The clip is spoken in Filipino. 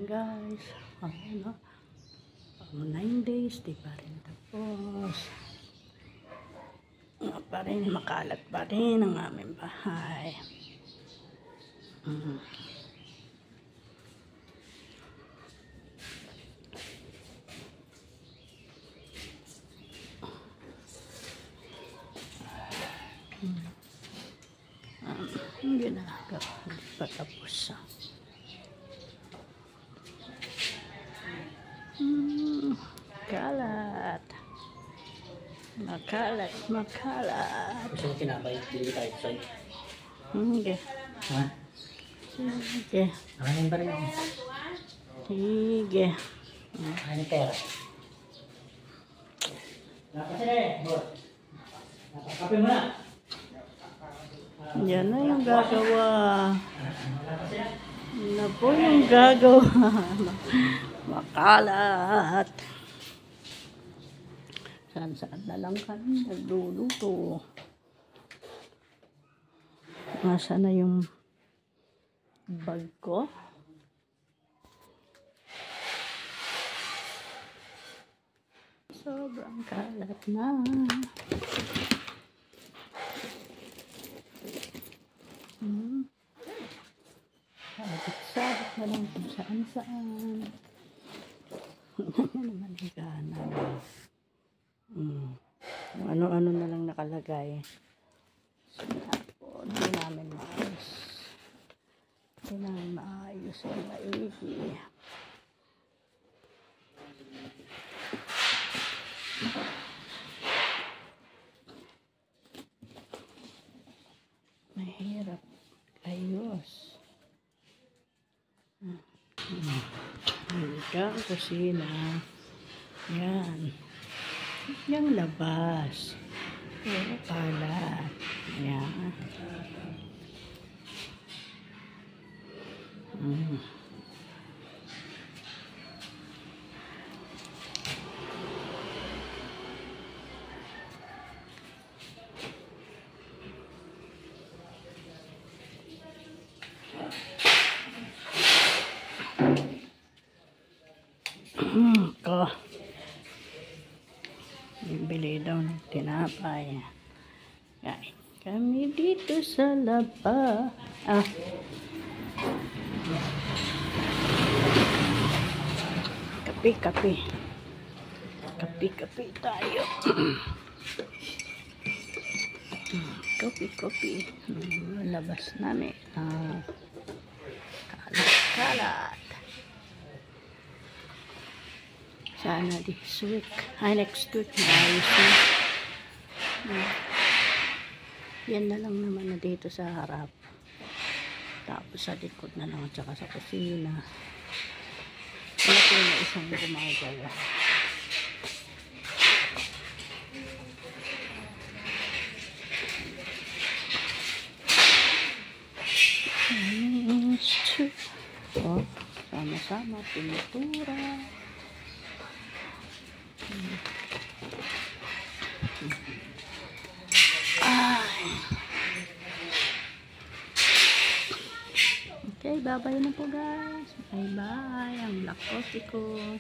guys. Ano? 9 days, di pa rin tapos. Pa rin, makalat pa rin ang aming bahay. Hindi na patapos. Kalat. Makalat. Gusto mo tinapay? Bili tayo sa'yo. Sige. Ha? Sige. Nakanin ba rin? Sige. Nakanin pera. Napasire, boss. Napakape mo na. Yan na yung gagawa. Na po yung gagawa. Makalat. Saan na lang kami nagluluto. Nasa na yung bag ko? Sobrang kalat na. Sabit na lang kung saan. Ano naman higana. Ano-ano na lang nakalagay. Hindi namin maayos. Hindi namin maayos ang maigi. Mahirap ayos. Ika ang kusina. Yan. Yung labas. Puro kalat. Yan. Ko. Bibili daw ng tinapay. Kain kami dito sa laba. Kape tayo. Kape. Labas namin. Kalat. Sana this week. Next week. Maayos na. Yan na lang naman na dito sa harap. Tapos sa likod na lang at saka sa kusina. Wala ko na isang gumagawa. Sama-sama pintura. Okay, bye-bye na po guys. Bye-bye. Ang Black Coffee ko.